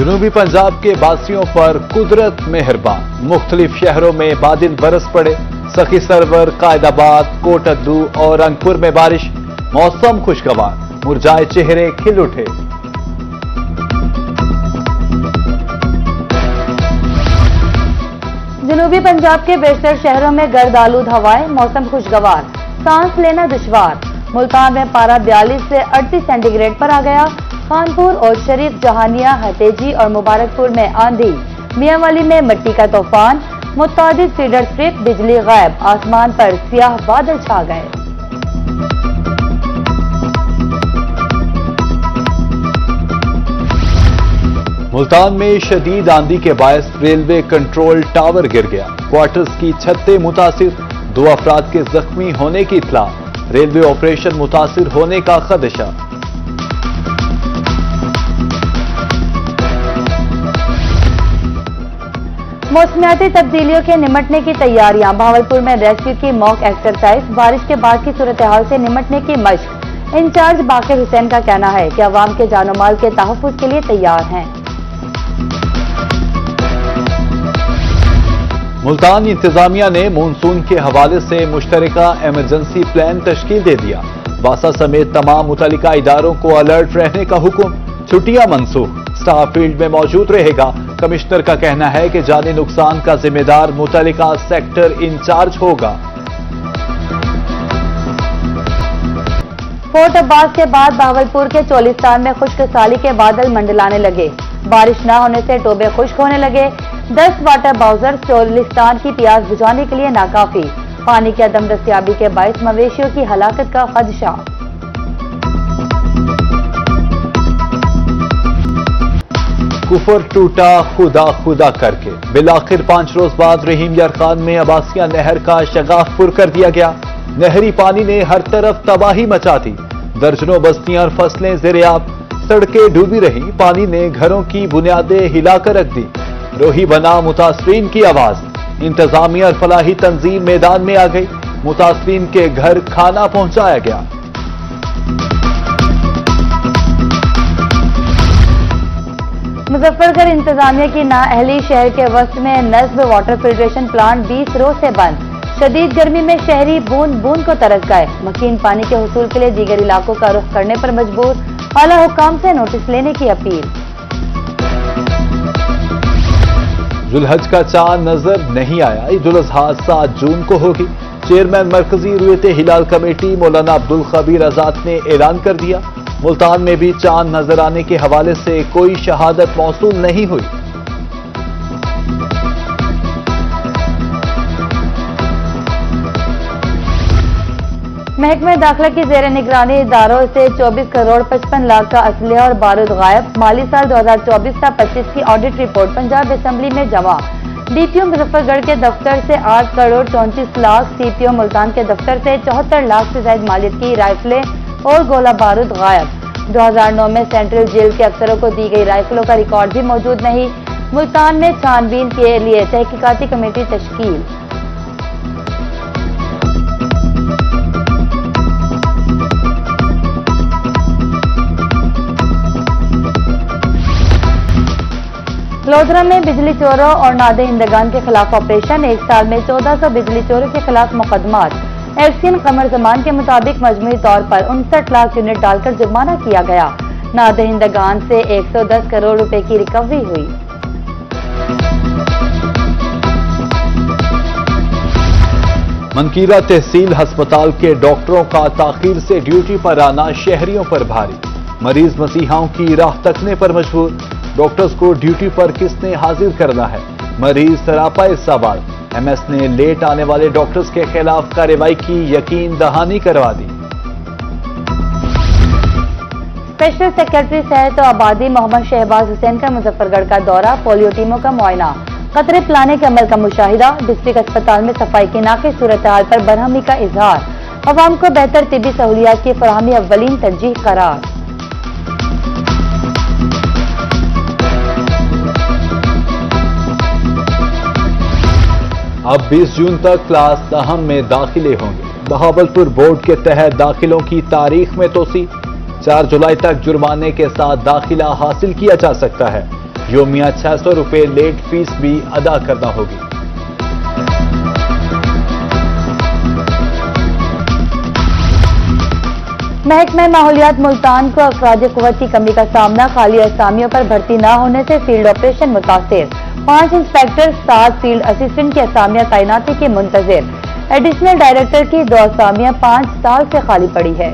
جنوبی پنجاب کے باسیوں پر قدرت مہربان، مختلف شہروں میں بادل برس پڑے، سخی سرور، قائد آباد، کوٹ ادو اور رنگپور میں بارش، موسم خوشگوار، مرجھائے چہرے کھل اٹھے۔ جنوبی پنجاب کے بیشتر شہروں میں گرد آلود ہوائیں، موسم خوشگوار، سانس لینا دشوار۔ ملتان میں پارہ 42 سے 38 سینٹی گریڈ پر آ گیا۔ خانپور اور شریف، جہانیہ، ہتیجی اور مبارک پور میں آندھی، میاں والی میں مٹی کا طوفان، متعدد فیڈر ٹرپ، بجلی غائب، آسمان پر سیاہ بادل چھا گئے۔ ملتان میں شدید آندھی کے باعث ریلوے کنٹرول ٹاور گر گیا، کوارٹرز کی چھتیں متاثر، 2 افراد کے زخمی ہونے کی اطلاع، ریلوے آپریشن متاثر ہونے کا خدشہ۔ موسمیاتی تبدیلیوں کے نمٹنے کی تیاریاں، بھاولپور میں ریسکیو کی موک ایکسرسائز، بارش کے بعد کی صورتحال سے نمٹنے کی مشق۔ انچارج باقر حسین کا کہنا ہے کہ عوام کے جان و مال کے تحفظ کے لیے تیار ہیں۔ ملتان انتظامیہ نے مونسون کے حوالے سے مشترکہ ایمرجنسی پلان تشکیل دے دیا، واسا سمیت تمام متعلقہ اداروں کو الرٹ رہنے کا حکم، چھٹیاں منسوخ، سٹاف فیلڈ میں موجود رہے گا۔ کمشنر کا کہنا ہے کہ جانی نقصان کا ذمہ دار متعلقہ سیکٹر انچارج ہوگا۔ فورٹ عباس کے بعد بھاولپور کے چولستان میں خشک سالی کے بادل منڈلانے لگے، بارش نہ ہونے سے ٹوبے خشک ہونے لگے، 10 واٹر باؤزر چولستان کی پیاس بجھانے کے لیے ناکافی، پانی کی عدم دستیابی کے باعث مویشیوں کی ہلاکت کا خدشہ۔ کفر ٹوٹا خدا خدا کر کے، بالآخر 5 روز بعد رحیم یار خان میں عباسیہ نہر کا شگاف پر کر دیا گیا۔ نہری پانی نے ہر طرف تباہی مچا دی، درجنوں بستیاں اور فصلیں زیر آب، سڑکیں ڈوبی رہیں، پانی نے گھروں کی بنیادیں ہلا کر رکھ دی۔ روہی بنا متاثرین کی آواز، انتظامیہ اور فلاحی تنظیم میدان میں آ گئی، متاثرین کے گھر کھانا پہنچایا گیا۔ مظفر گڑھ انتظامیہ کی نااہلی، شہر کے وسط میں نصب واٹر فلٹریشن پلانٹ 20 روز سے بند، شدید گرمی میں شہری بوند بوند کو ترس گئے، مکین پانی کے حصول کے لیے دیگر علاقوں کا رخ کرنے پر مجبور، اعلیٰ حکام سے نوٹس لینے کی اپیل۔ ذوالحج کا چاند نظر نہیں آیا، عید الاضحیٰ 7 جون کو ہوگی، چیئرمین مرکزی رویت ہلال کمیٹی مولانا عبدالخبیر آزاد نے اعلان کر دیا۔ ملتان میں بھی چاند نظر آنے کے حوالے سے کوئی شہادت موصول نہیں ہوئی۔ محکمہ داخلہ کی زیر نگرانی اداروں سے 24 کروڑ 55 لاکھ کا اسلحہ اور بارود غائب، مالی سال 2024 تا 25 کی آڈٹ رپورٹ پنجاب اسمبلی میں جمع۔ ڈی پی او مظفر گڑھ کے دفتر سے 8 کروڑ 34 لاکھ، سی پی او ملتان کے دفتر سے 74 لاکھ سے زائد مالیت کی رائفلیں اور گولہ بارود غائب۔ 2009 میں سینٹرل جیل کے افسروں کو دی گئی رائفلوں کا ریکارڈ بھی موجود نہیں۔ ملتان میں چھان بین کے لیے تحقیقاتی کمیٹی تشکیل۔ لودھرا میں بجلی چوروں اور نادہندگان کے خلاف آپریشن، 1 سال میں 1400 بجلی چوروں کے خلاف مقدمات۔ ایکسین قمر زمان کے مطابق مجموعی طور پر 59 لاکھ یونٹ ڈال کر جرمانہ کیا گیا، نادہندگان سے 110 کروڑ روپے کی ریکوری ہوئی۔ منکیرہ تحصیل ہسپتال کے ڈاکٹروں کا تاخیر سے ڈیوٹی پر آنا شہریوں پر بھاری، مریض مسیحاؤں کی راہ تکنے پر مجبور، ڈاکٹرز کو ڈیوٹی پر کس نے حاضر کرنا ہے، مریض سراپا سوال۔ ایم ایس نے لیٹ آنے والے ڈاکٹرز کے خلاف کارروائی کی یقین دہانی کروا دی۔ اسپیشل سیکرٹری صحت و آبادی محمد شہباز حسین کا مظفر گڑھ کا دورہ، پولیو ٹیموں کا معائنہ، قطرے پلانے کے عمل کا مشاہدہ، ڈسٹرکٹ اسپتال میں صفائی کی ناقص صورتحال پر برہمی کا اظہار، عوام کو بہتر طبی سہولیات کی فراہمی اولین ترجیح قرار۔ اب 20 جون تک کلاس دہم میں داخلے ہوں گے، بہاولپور بورڈ کے تحت داخلوں کی تاریخ میں توسیع، 4 جولائی تک جرمانے کے ساتھ داخلہ حاصل کیا جا سکتا ہے۔ یومیہ 600 روپے لیٹ فیس بھی ادا کرنا ہوگی۔ محکمہ ماحولیات ملتان کو افراد قوت کی کمی کا سامنا، خالی اسامیوں پر بھرتی نہ ہونے سے فیلڈ آپریشن متاثر، 5 انسپیکٹر 7 فیلڈ اسسٹنٹ کی اسامیاں تعیناتی کے منتظر، ایڈیشنل ڈائریکٹر کی 2 اسامیاں 5 سال سے خالی پڑی ہے۔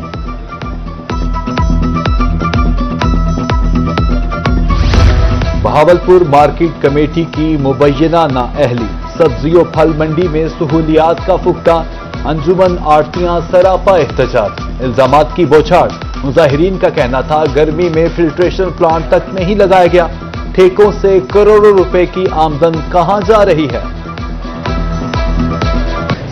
بہاولپور مارکیٹ کمیٹی کی مبینہ نااہلی، سبزی و پھل منڈی میں سہولیات کا فقدان، انجمن آڑتیاں سراپا احتجاج، الزامات کی بوچھاڑ، مظاہرین کا کہنا تھا گرمی میں فلٹریشن پلانٹ تک نہیں لگایا گیا، ٹھیکوں سے کروڑوں روپے کی آمدن کہاں جا رہی ہے؟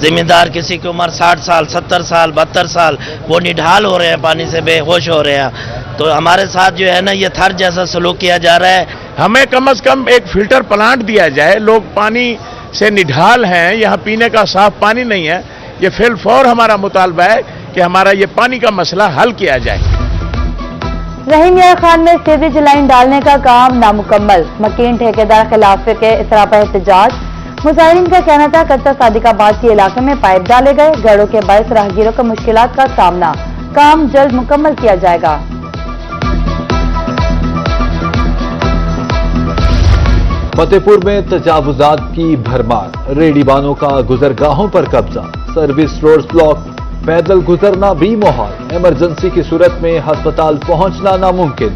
ذمہ دار کسی کی عمر 60 سال 70 سال 72 سال وہ نڈھال ہو رہے ہیں، پانی سے بے ہوش ہو رہے ہیں، تو ہمارے ساتھ جو ہے نا یہ تھر جیسا سلوک کیا جا رہا ہے۔ ہمیں کم از کم ایک فلٹر پلانٹ دیا جائے، لوگ پانی سے نڈھال ہیں، یہاں پینے کا صاف پانی نہیں ہے، یہ فی الفور ہمارا مطالبہ ہے کہ ہمارا یہ پانی کا مسئلہ حل کیا جائے۔ رحیم یار خان میں سیوریج لائن ڈالنے کا کام نامکمل، مکین ٹھیکیدار خلاف کے سراپا احتجاج، مظاہرین کا کہنا تھا قطع صادق آباد کے علاقے میں پائپ ڈالے گئے، گڑھوں کے باعث راہگیروں کو مشکلات کا سامنا، کام جلد مکمل کیا جائے گا۔ فتح پور میں تجاوزات کی بھرمار، ریڑی بانوں کا گزرگاہوں پر قبضہ، سروس روڈز بلاک، پیدل گزرنا بھی محال، ایمرجنسی کی صورت میں ہسپتال پہنچنا ناممکن،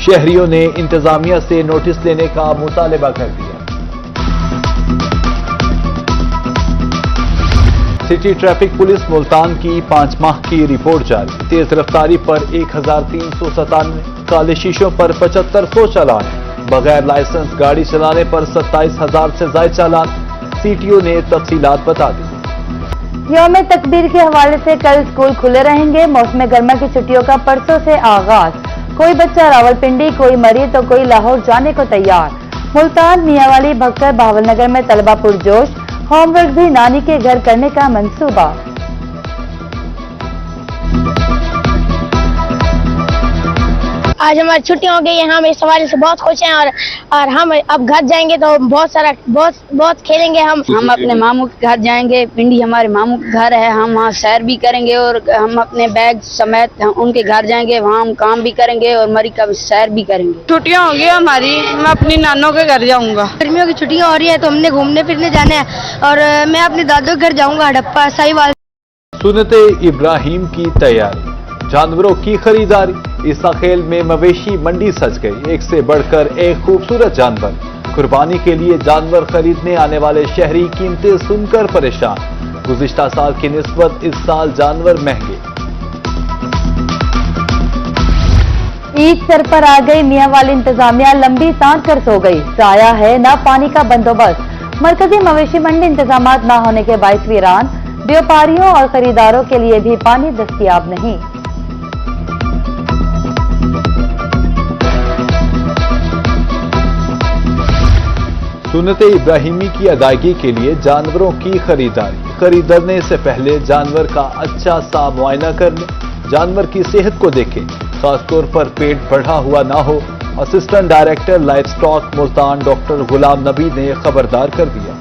شہریوں نے انتظامیہ سے نوٹس لینے کا مطالبہ کر دیا۔ سٹی ٹریفک پولیس ملتان کی 5 ماہ کی رپورٹ جاری، تیز رفتاری پر 1397، کالے شیشوں پر 7500 چالان، بغیر لائسنس گاڑی چلانے پر 27000 سے زائد چالان، سی ٹی او نے تفصیلات بتا دی۔ یوم تکبیر کے حوالے سے کل اسکول کھلے رہیں گے، موسم گرما کی چھٹیوں کا پرسوں سے آغاز، کوئی بچہ راولپنڈی، کوئی مریض تو کوئی لاہور جانے کو تیار۔ ملتان، میاں والی، بھکر، بہاول نگر میں طلبہ پرجوش، ہوم ورک بھی نانی کے گھر کرنے کا منصوبہ۔ آج ہماری چھٹیاں ہو گئی ہیں، ہم اس حوالے سے بہت خوش ہیں اور ہم اب گھر جائیں گے تو بہت کھیلیں گے۔ ہم اپنے ماموں کے گھر جائیں گے، پنڈی ہمارے ماموں کا گھر ہے، ہم وہاں سیر بھی کریں گے اور ہم اپنے بیگ سمیت ان کے گھر جائیں گے، وہاں ہم کام بھی کریں گے اور مری کا بھی سیر بھی کریں گے۔ چھٹیاں ہوں گی ہماری، میں اپنی نانوں کے گھر جاؤں گا۔ گرمیوں کی چھٹیاں ہو رہی ہیں تو ہم نے گھومنے پھرنے جانا ہے اور میں اپنے دادوں کے گھر جاؤں گا، ہڑپا ساہیوال۔ سنت ابراہیم کی تیاری، جانوروں کی خریداری، عیسیٰ خیل میں مویشی منڈی سج گئی، ایک سے بڑھ کر ایک خوبصورت جانور، قربانی کے لیے جانور خریدنے آنے والے شہری قیمتیں سن کر پریشان، گزشتہ سال کی نسبت اس سال جانور مہنگے۔ عید سر پر آ گئی، میاں والی انتظامیہ لمبی سانس کر سو گئی، ضائع ہے نہ پانی کا بندوبست، مرکزی مویشی منڈی انتظامات نہ ہونے کے باعث ویران، بیوپاریوں اور خریداروں کے لیے بھی پانی دستیاب نہیں۔ سنت ابراہیمی کی ادائیگی کے لیے جانوروں کی خریداری، خریدنے سے پہلے جانور کا اچھا سا معائنہ کر لیں، جانور کی صحت کو دیکھیں، خاص طور پر پیٹ بڑھا ہوا نہ ہو، assistant director livestock Multan doctor Ghulam Nabi نے خبردار کر دیا۔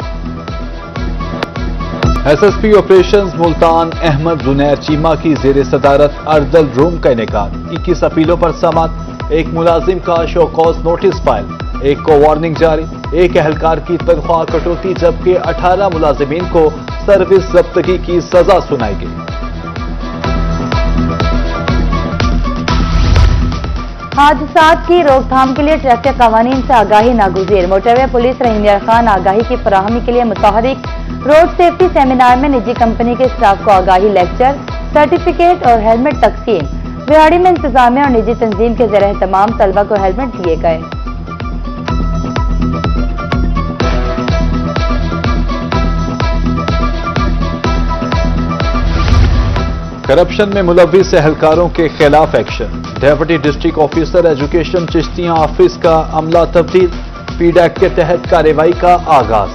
S S P operations Multan Ahmed Zunair Cheema کی زیر صدارت اردل روم کا انعقاد، 21 اپیلوں پر سماعت، ایک ملازم کا شو کاز نوٹس فائل، ایک کو وارننگ جاری، ایک اہلکار کی تنخواہ کٹوتی جبکہ 18 ملازمین کو سروس ضبطگی کی سزا سنائی گئی۔ حادثات کی روک تھام کے لیے ٹریفک قوانین سے آگاہی ناگزیر، موٹر وے پولیس رحیم یار خان آگاہی کی فراہمی کے لیے متحرک، روڈ سیفٹی سیمینار میں نجی کمپنی کے اسٹاف کو آگاہی لیکچر، سرٹیفکیٹ اور ہیلمٹ تقسیم، ویاڑی میں انتظامیہ اور نجی تنظیم کے زیر اہتمام طلبہ کو ہیلمٹ دیے گئے۔ کرپشن میں ملوث اہلکاروں کے خلاف action, deputy district officer education Chishtian office کا عملہ تبدیل، فیڈ ایکٹ کے تحت کارروائی کا آغاز،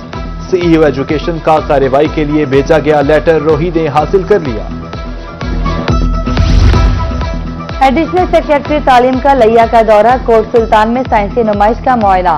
سی ای او ایجوکیشن کا کارروائی کے لیے بھیجا گیا لیٹر روہی نے حاصل کر لیا۔ ایڈیشنل سیکرٹری تعلیم کا لیا کا دورہ، کوٹ سلطان میں سائنسی نمائش کا معائنہ،